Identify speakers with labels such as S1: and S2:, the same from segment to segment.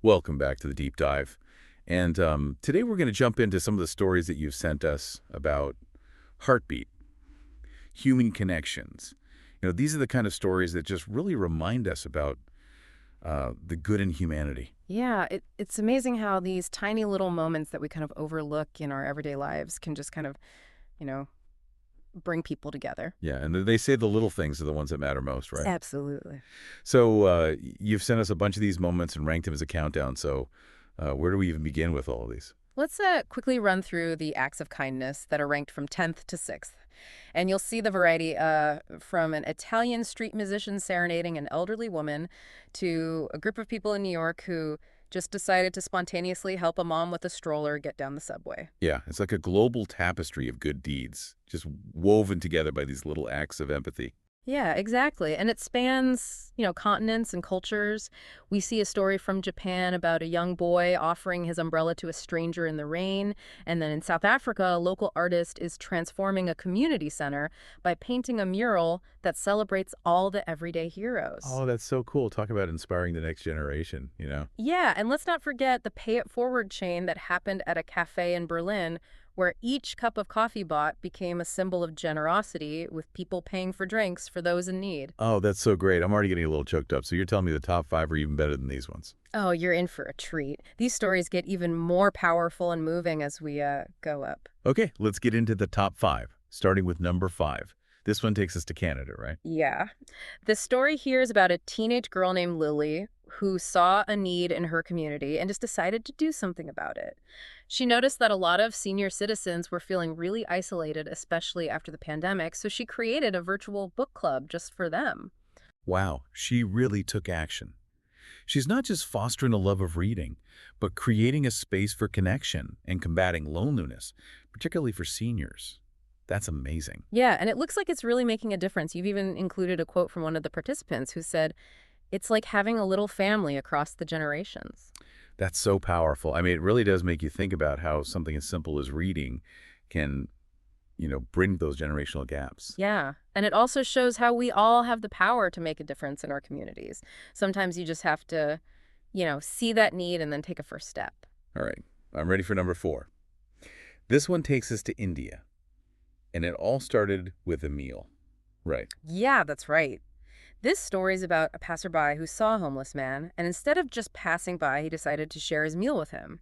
S1: Welcome back to the deep dive. And today we're going to jump into some of the stories that you've sent us about heartbeat, human connections. These are the kind of stories that just really remind us about the good in humanity.
S2: Yeah, it's amazing how these tiny little moments that we kind of overlook in our everyday lives can just kind of, you know, bring people together.
S1: Yeah, and they say the little things are the ones that matter most, right?
S2: Absolutely.
S1: So you've sent us a bunch of these moments and ranked them as a countdown. So where do we even begin with all of these?
S2: Let's quickly run through the acts of kindness that are ranked from 10th to 6th. And you'll see the variety from an Italian street musician serenading an elderly woman to a group of people in New York who just decided to spontaneously help a mom with a stroller get down the subway.
S1: Yeah, it's like a global tapestry of good deeds, just woven together by these little acts of empathy.
S2: Yeah, exactly. And it spans, continents and cultures. We see a story from Japan about a young boy offering his umbrella to a stranger in the rain. And then in South Africa, a local artist is transforming a community center by painting a mural that celebrates all the everyday heroes.
S1: Oh, that's so cool. Talk about inspiring the next generation.
S2: Yeah, and let's not forget the pay it forward chain that happened at a cafe in Berlin where each cup of coffee bought became a symbol of generosity with people paying for drinks for those in need.
S1: Oh, that's so great. I'm already getting a little choked up. So you're telling me the top five are even better than these ones.
S2: Oh, you're in for a treat. These stories get even more powerful and moving as we go up.
S1: Okay, let's get into the top five, starting with number five. This one takes us to Canada, right?
S2: Yeah. The story here is about a teenage girl named Lily who saw a need in her community and just decided to do something about it. She noticed that a lot of senior citizens were feeling really isolated, especially after the pandemic, so she created a virtual book club just for them.
S1: Wow, she really took action. She's not just fostering a love of reading, but creating a space for connection and combating loneliness, particularly for seniors. That's amazing.
S2: Yeah, and it looks like it's really making a difference. You've even included a quote from one of the participants who said, "It's like having a little family across the generations."
S1: That's so powerful. I mean, it really does make you think about how something as simple as reading can, bring those generational gaps.
S2: Yeah, and it also shows how we all have the power to make a difference in our communities. Sometimes you just have to, see that need and then take a first step.
S1: All right, I'm ready for number four. This one takes us to India, and it all started with a meal. Right.
S2: Yeah, that's right. This story is about a passerby who saw a homeless man, and instead of just passing by, he decided to share his meal with him.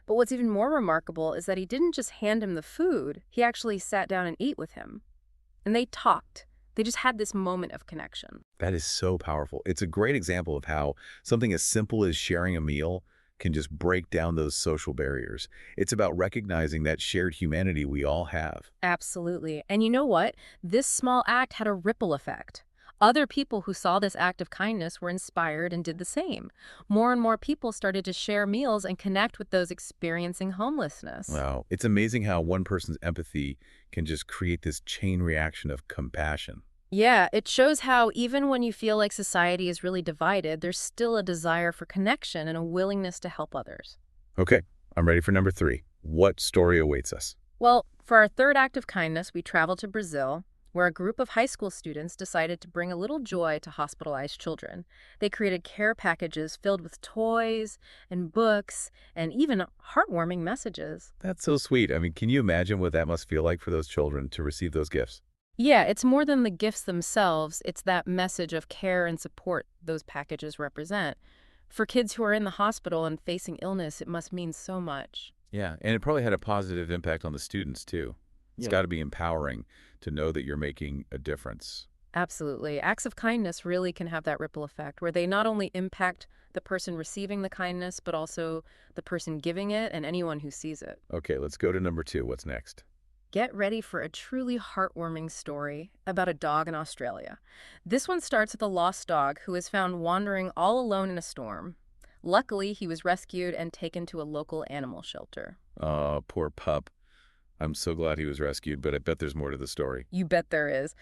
S2: But what's even more remarkable is that he didn't just hand him the food, he actually sat down and ate with him. And they talked. They just had this moment of connection.
S1: That is so powerful. It's a great example of how something as simple as sharing a meal can just break down those social barriers. It's about recognizing that shared humanity we all have.
S2: Absolutely. And you know what? This small act had a ripple effect. Other people who saw this act of kindness were inspired and did the same. More and more people started to share meals and connect with those experiencing homelessness.
S1: Wow. It's amazing how one person's empathy can just create this chain reaction of compassion.
S2: Yeah, it shows how even when you feel like society is really divided, there's still a desire for connection and a willingness to help others.
S1: Okay, I'm ready for number three. What story awaits us?
S2: Well, for our third act of kindness, we traveled to Brazil, where a group of high school students decided to bring a little joy to hospitalized children. They created care packages filled with toys and books and even heartwarming messages.
S1: That's so sweet. I mean, can you imagine what that must feel like for those children to receive those gifts?
S2: Yeah, it's more than the gifts themselves. It's that message of care and support those packages represent. For kids who are in the hospital and facing illness, it must mean so much.
S1: Yeah, and it probably had a positive impact on the students, too. It's
S2: Yeah.
S1: got to be empowering to know that you're making a difference.
S2: Absolutely. Acts of kindness really can have that ripple effect where they not only impact the person receiving the kindness, but also the person giving it and anyone who sees it.
S1: Okay, let's go to number two. What's next?
S2: Get ready for a truly heartwarming story about a dog in Australia. This one starts with a lost dog who is found wandering all alone in a storm. Luckily, he was rescued and taken to a local animal shelter.
S1: Oh, poor pup. I'm so glad he was rescued, but I bet there's more to the story.
S2: You bet there is.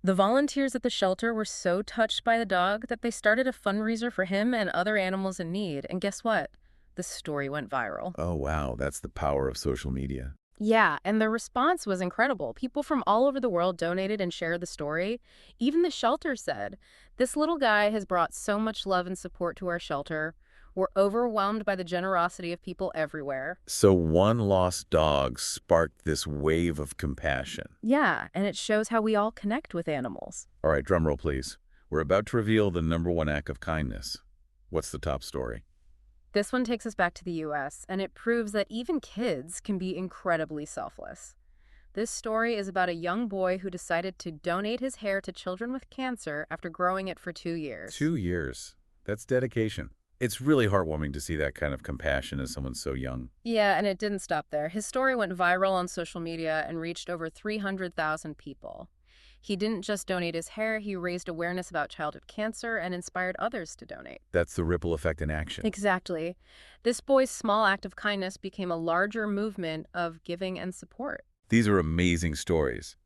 S2: The volunteers at the shelter were so touched by the dog that they started a fundraiser for him and other animals in need. And guess what? The story went viral.
S1: Oh, wow, that's the power of social media.
S2: Yeah, and the response was incredible. People from all over the world donated and shared the story. Even the shelter said, "This little guy has brought so much love and support to our shelter. We're overwhelmed by the generosity of people everywhere.
S1: So one lost dog sparked this wave of compassion.
S2: Yeah, and it shows how we all connect with animals.
S1: All right, drum roll, please. We're about to reveal the #1 act of kindness. What's the top story?
S2: This one takes us back to the US, and it proves that even kids can be incredibly selfless. This story is about a young boy who decided to donate his hair to children with cancer after growing it for 2 years.
S1: 2 years. That's dedication. It's really heartwarming to see that kind of compassion as someone so young.
S2: Yeah, and it didn't stop there. His story went viral on social media and reached over 300,000 people. He didn't just donate his hair, he raised awareness about childhood cancer and inspired others to donate.
S1: That's the ripple effect in action.
S2: Exactly. This boy's small act of kindness became a larger movement of giving and support.
S1: These are amazing stories.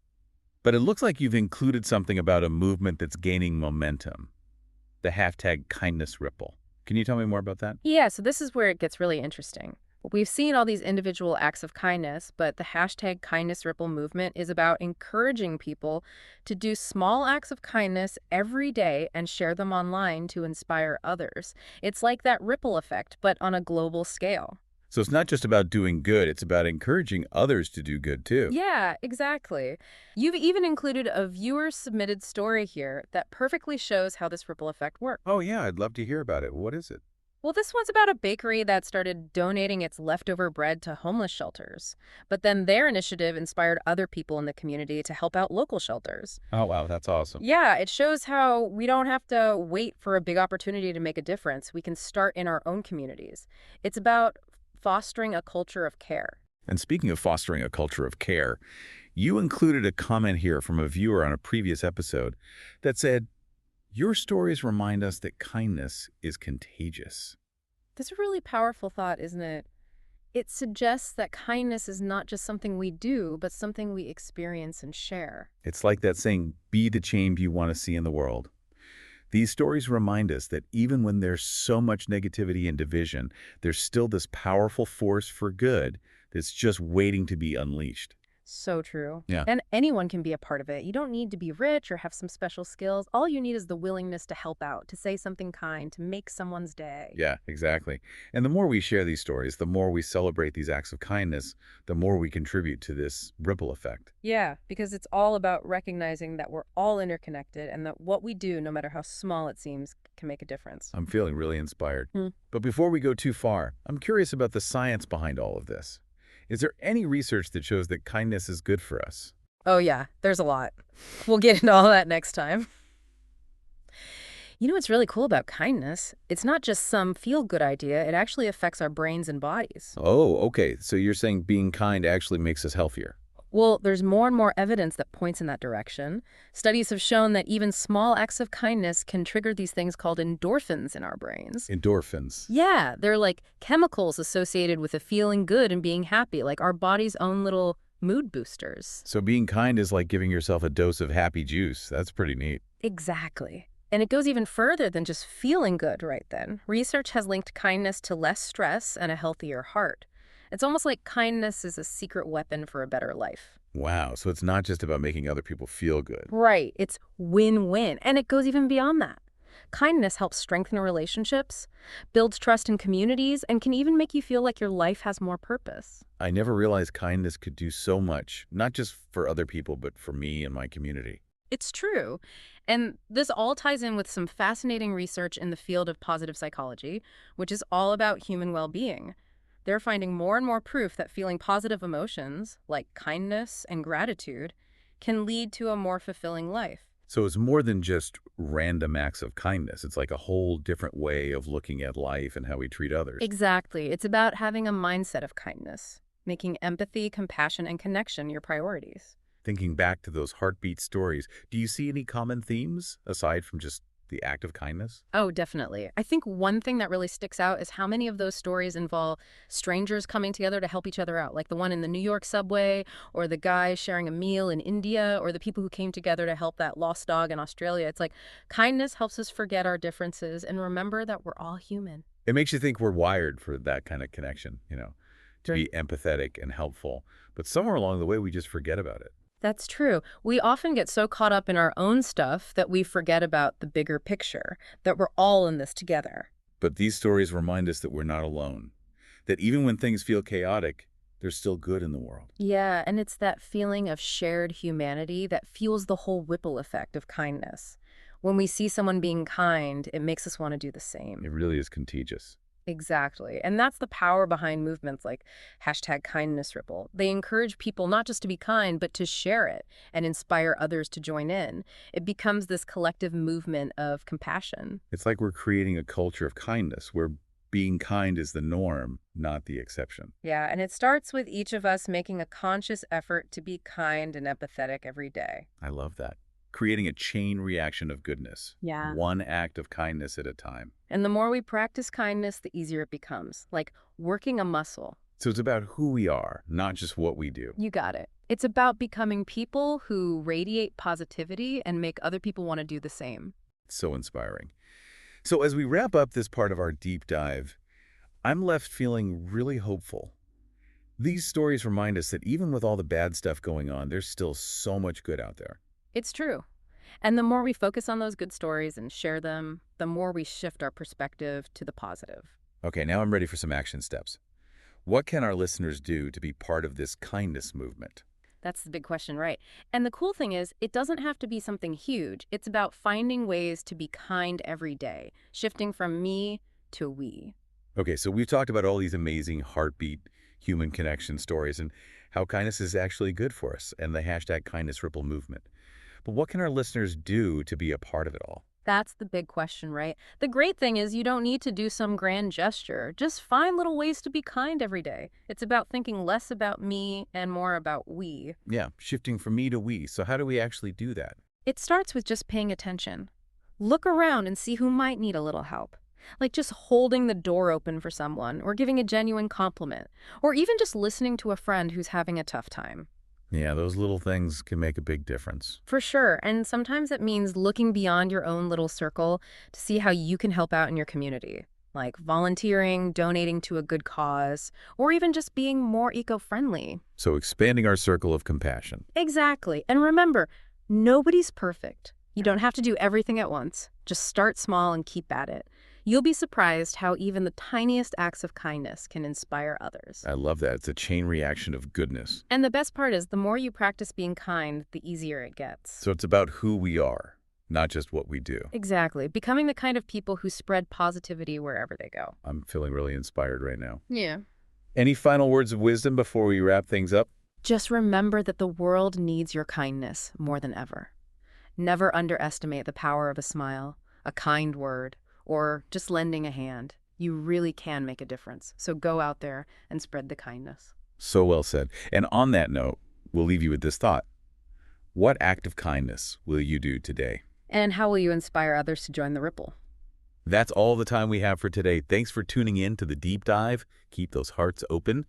S1: But it looks like you've included something about a movement that's gaining momentum. The hashtag kindness ripple. Can you tell me more about that?
S2: Yeah, so this is where it gets really interesting. We've seen all these individual acts of kindness, but the hashtag kindness ripple movement is about encouraging people to do small acts of kindness every day and share them online to inspire others. It's like that ripple effect, but on a global scale.
S1: So it's not just about doing good, it's about encouraging others to do good too.
S2: Yeah, exactly. You've even included a viewer-submitted story here that perfectly shows how this ripple effect works.
S1: Oh yeah, I'd love to hear about it. What is it?
S2: Well, this one's about a bakery that started donating its leftover bread to homeless shelters. But then their initiative inspired other people in the community to help out local shelters.
S1: Oh wow, that's awesome.
S2: Yeah, it shows how we don't have to wait for a big opportunity to make a difference. We can start in our own communities. It's about fostering a culture of care.
S1: And speaking of fostering a culture of care, you included a comment here from a viewer on a previous episode that said, "Your stories remind us that kindness is contagious."
S2: That's a really powerful thought, isn't it? It suggests that kindness is not just something we do, but something we experience and share.
S1: It's like that saying, be the change you want to see in the world. These stories remind us that even when there's so much negativity and division, there's still this powerful force for good that's just waiting to be unleashed.
S2: So true.
S1: Yeah.
S2: And anyone can be a part of it. You don't need to be rich or have some special skills. All you need is the willingness to help out, to say something kind, to make someone's day.
S1: Yeah, exactly. And the more we share these stories, the more we celebrate these acts of kindness, the more we contribute to this ripple effect.
S2: Yeah, because it's all about recognizing that we're all interconnected and that what we do, no matter how small it seems, can make a difference.
S1: I'm feeling really inspired.
S2: Hmm.
S1: But before we go too far, I'm curious about the science behind all of this. Is there any research that shows that kindness is good for us?
S2: Oh, yeah, there's a lot. We'll get into all that next time. You know what's really cool about kindness? It's not just some feel-good idea. It actually affects our brains and bodies.
S1: Oh, okay. So you're saying being kind actually makes us healthier.
S2: Well, there's more and more evidence that points in that direction. Studies have shown that even small acts of kindness can trigger these things called endorphins in our brains.
S1: Endorphins.
S2: Yeah, they're like chemicals associated with a feeling good and being happy, like our body's own little mood boosters.
S1: So being kind is like giving yourself a dose of happy juice. That's pretty neat.
S2: Exactly. And it goes even further than just feeling good right then. Research has linked kindness to less stress and a healthier heart. It's almost like kindness is a secret weapon for a better life.
S1: Wow. So it's not just about making other people feel good.
S2: Right. It's win-win. And it goes even beyond that. Kindness helps strengthen relationships, builds trust in communities, and can even make you feel like your life has more purpose.
S1: I never realized kindness could do so much, not just for other people, but for me and my community.
S2: It's true. And this all ties in with some fascinating research in the field of positive psychology, which is all about human well-being. They're finding more and more proof that feeling positive emotions, like kindness and gratitude, can lead to a more fulfilling life.
S1: So it's more than just random acts of kindness. It's like a whole different way of looking at life and how we treat others.
S2: Exactly. It's about having a mindset of kindness, making empathy, compassion, and connection your priorities.
S1: Thinking back to those heartbeat stories, do you see any common themes aside from just the act of kindness?
S2: Oh, definitely. I think one thing that really sticks out is how many of those stories involve strangers coming together to help each other out, like the one in the New York subway, or the guy sharing a meal in India, or the people who came together to help that lost dog in Australia. It's like kindness helps us forget our differences and remember that we're all human.
S1: It makes you think we're wired for that kind of connection, to be empathetic and helpful. But somewhere along the way, we just forget about it.
S2: That's true. We often get so caught up in our own stuff that we forget about the bigger picture, that we're all in this together.
S1: But these stories remind us that we're not alone, that even when things feel chaotic, there's still good in the world.
S2: Yeah, and it's that feeling of shared humanity that fuels the whole ripple effect of kindness. When we see someone being kind, it makes us want to do the same.
S1: It really is contagious.
S2: Exactly. And that's the power behind movements like #KindnessRipple. They encourage people not just to be kind, but to share it and inspire others to join in. It becomes this collective movement of compassion.
S1: It's like we're creating a culture of kindness where being kind is the norm, not the exception.
S2: Yeah, and it starts with each of us making a conscious effort to be kind and empathetic every day.
S1: I love that. Creating a chain reaction of goodness,
S2: Yeah.
S1: one act of kindness at a time.
S2: And the more we practice kindness, the easier it becomes, like working a muscle.
S1: So it's about who we are, not just what we do.
S2: You got it. It's about becoming people who radiate positivity and make other people want to do the same.
S1: So inspiring. So as we wrap up this part of our deep dive, I'm left feeling really hopeful. These stories remind us that even with all the bad stuff going on, there's still so much good out there.
S2: It's true. And the more we focus on those good stories and share them, the more we shift our perspective to the positive.
S1: Okay, now I'm ready for some action steps. What can our listeners do to be part of this kindness movement?
S2: That's the big question, right? And the cool thing is, it doesn't have to be something huge. It's about finding ways to be kind every day, shifting from me to we.
S1: Okay, so we've talked about all these amazing heartbeat, human connection stories and how kindness is actually good for us and the #KindnessRipple movement. But what can our listeners do to be a part of it all?
S2: That's the big question, right? The great thing is you don't need to do some grand gesture. Just find little ways to be kind every day. It's about thinking less about me and more about we.
S1: Yeah, shifting from me to we. So how do we actually do that?
S2: It starts with just paying attention. Look around and see who might need a little help. Like just holding the door open for someone, or giving a genuine compliment, or even just listening to a friend who's having a tough time.
S1: Yeah, those little things can make a big difference.
S2: For sure, and sometimes it means looking beyond your own little circle to see how you can help out in your community, like volunteering, donating to a good cause, or even just being more eco-friendly.
S1: So expanding our circle of compassion.
S2: Exactly. And remember, nobody's perfect. You don't have to do everything at once. Just start small and keep at it. You'll be surprised how even the tiniest acts of kindness can inspire others.
S1: I love that. It's a chain reaction of goodness.
S2: And the best part is, the more you practice being kind, the easier it gets.
S1: So it's about who we are, not just what we do.
S2: Exactly. Becoming the kind of people who spread positivity wherever they go.
S1: I'm feeling really inspired right now.
S2: Yeah.
S1: Any final words of wisdom before we wrap things up?
S2: Just remember that the world needs your kindness more than ever. Never underestimate the power of a smile, a kind word, or just lending a hand. You really can make a difference. So go out there and spread the kindness.
S1: So well said. And on that note, we'll leave you with this thought. What act of kindness will you do today?
S2: And how will you inspire others to join the ripple?
S1: That's all the time we have for today. Thanks for tuning in to The Deep Dive. Keep those hearts open.